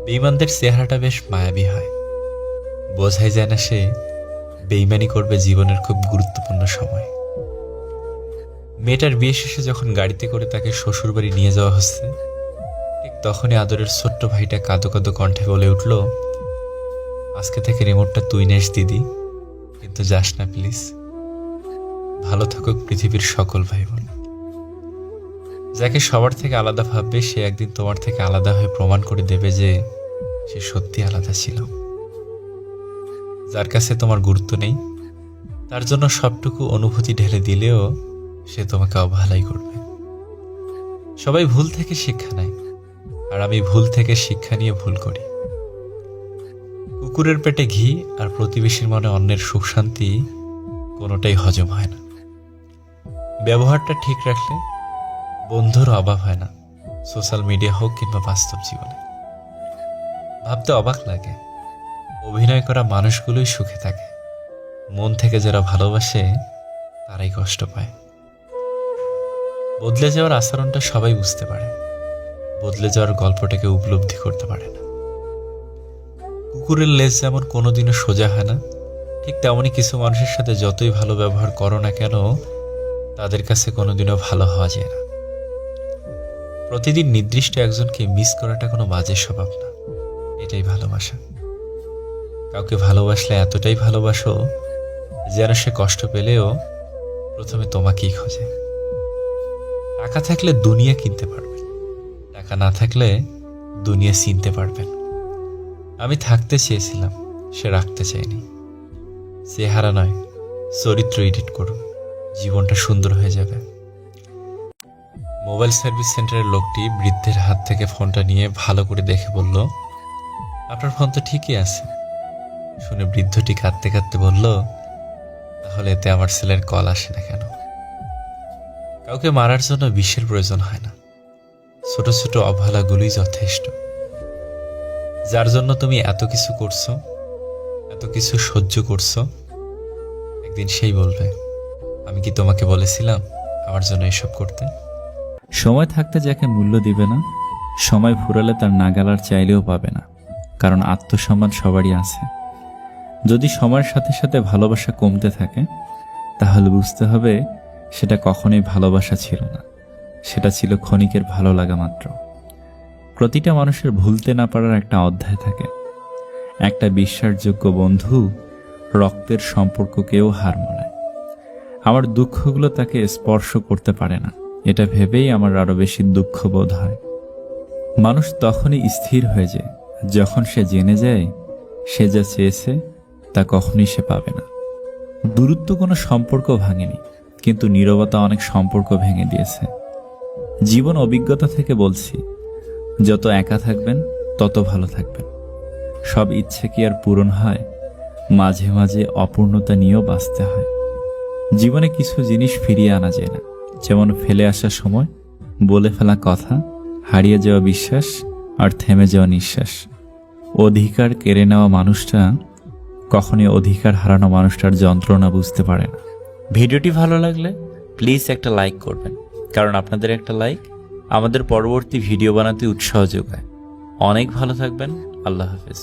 বেঈমানদের চেহারাটা বেশ মায়াবী হয়, বোঝাই যায় না সে বেঈমানি করবে জীবনের খুব গুরুত্বপূর্ণ সময়। মেয়েটার বিয়ে শেষে যখন গাড়িতে করে তাকে শ্বশুরবাড়ি নিয়ে যাওয়া হচ্ছে, ঠিক তখনই আদরের ছোট্ট ভাইটা কাঁদো কাঁদো কণ্ঠে বলে উঠল, আজকে থেকে রিমোটটা তুই নেস দিদি, কিন্তু যাস না প্লিজ। ভালো থাকুক পৃথিবীর সকল ভাই বোন। যাকে সবার থেকে আলাদা ভাববে সে একদিন তোমার থেকে আলাদা হয়ে প্রমাণ করে দেবে যে সে সত্যি আলাদা ছিল। যার কাছে তোমার গুরুত্ব নেই, তার জন্য সবটুকু অনুভূতি ঢেলে দিলেও সে তোমাকে অবহেলাই করবে। সবাই ভুল থেকে শিক্ষা নেয়, আর আমি ভুল থেকে শিক্ষা নিয়ে ভুল করি। কুকুরের পেটে ঘি আর প্রতিবেশীর মনে অন্যের সুখ শান্তি কোনোটাই হজম হয় না। ব্যবহারটা ঠিক রাখলে বন্ধুর অভাব হয় না, সোশ্যাল মিডিয়া হোক কিংবা বাস্তব জীবনে। ভাবতে অবাক লাগে, অভিনয় করা মানুষগুলোই সুখে থাকে, মন থেকে যারা ভালোবাসে তারাই কষ্ট পায়। বদলে যাওয়ার আচরণটা সবাই বুঝতে পারে, বদলে যাওয়ার গল্পটাকে উপলব্ধি করতে পারে না। কুকুরের লেজ যেমন কোনোদিনও সোজা হয় না, ঠিক তেমনই কিছু মানুষের সাথে যতই ভালো ব্যবহার করো না কেন, তাদের কাছে কোনোদিনও ভালো হওয়া যায় না। প্রতিদিন নির্দিষ্ট একজনকে মিস করাটা কোনো বাজে স্বভাব না, এটাই ভালোবাসা। কাউকে ভালোবাসলে এতটাই ভালোবাসো যেন সে কষ্ট পেলেও প্রথমে তোমাকেই খোঁজে। টাকা থাকলে দুনিয়া কিনতে পারবেন, টাকা না থাকলে দুনিয়া চিনতে পারবেন। আমি থাকতে চেয়েছিলাম, সে রাখতে চায়নি। চেহারা নয়, চরিত্র এডিট করুন, জীবনটা সুন্দর হয়ে যাবে। মোবাইল সার্ভিস সেন্টারের লোকটি বৃদ্ধের হাত থেকে ফোনটা নিয়ে ভালো করে দেখে বলল, আপনার ফোন তো ঠিকই আছে। শুনে বৃদ্ধটি কাঁদতে কাঁদতে বলল, তাহলে এতে আমার ছেলের কল আসে না কেন? কাউকে মারার জন্য বিষের প্রয়োজন হয় না, ছোট ছোট অবহেলাগুলোই যথেষ্ট। যার জন্য তুমি এত কিছু করছো, এত কিছু সহ্য করছো, একদিন সেই বলবে, আমি কি তোমাকে বলেছিলাম আমার জন্য এসব করতে? সময় থাকতে যাকে মূল্য দিবে না, সময় ফুরালে তার নাগালার চাইলেও পাবে না। কারণ আত্মসম্মান সবারই আছে। যদি সময়ের সাথে সাথে ভালোবাসা কমতে থাকে, তাহলে বুঝতে হবে সেটা কখনোই ভালোবাসা ছিল না, সেটা ছিল ক্ষণিকের ভালো লাগা মাত্র। প্রতিটা মানুষের ভুলতে না পারার একটা অধ্যায় থাকে। একটা বিশ্বাসযোগ্য বন্ধু রক্তের সম্পর্ককেও হার মানায়। আমার দুঃখগুলো তাকে স্পর্শ করতে পারে না, এটা ভেবেই আমার আরো বেশি দুঃখ বোধ হয়। মানুষ তখনই স্থির হয়ে যায় যখন সে জেনে যায় সে যা চেয়েছে তা কখনোই সে পাবে না। দূরত্ব কোনো সম্পর্ক ভাঙেনি, কিন্তু নীরবতা অনেক সম্পর্ক ভেঙে দিয়েছে। জীবন অভিজ্ঞতা থেকে বলছি, যত একা থাকবেন তত ভালো থাকবেন। সব ইচ্ছে কি আর পূরণ হয়? মাঝে মাঝে অপূর্ণতা নিয়েও বাঁচতে হয়। জীবনে কিছু জিনিস ফিরিয়ে আনা যায় না, যেমন ফেলে আসা সময়, বলে ফেলা কথা, হারিয়ে যাওয়া বিশ্বাস আর থেমে যাওয়া নিঃশ্বাস। অধিকার কেড়ে নেওয়া মানুষটা কখনই অধিকার হারানো মানুষটার যন্ত্রণা বুঝতে পারে না। ভিডিওটি ভালো লাগলে প্লিজ একটা লাইক করবেন, কারণ আপনাদের একটা লাইক আমাদের পরবর্তী ভিডিও বানাতে উৎসাহ যোগায়। অনেক ভালো থাকবেন। আল্লাহ হাফেজ।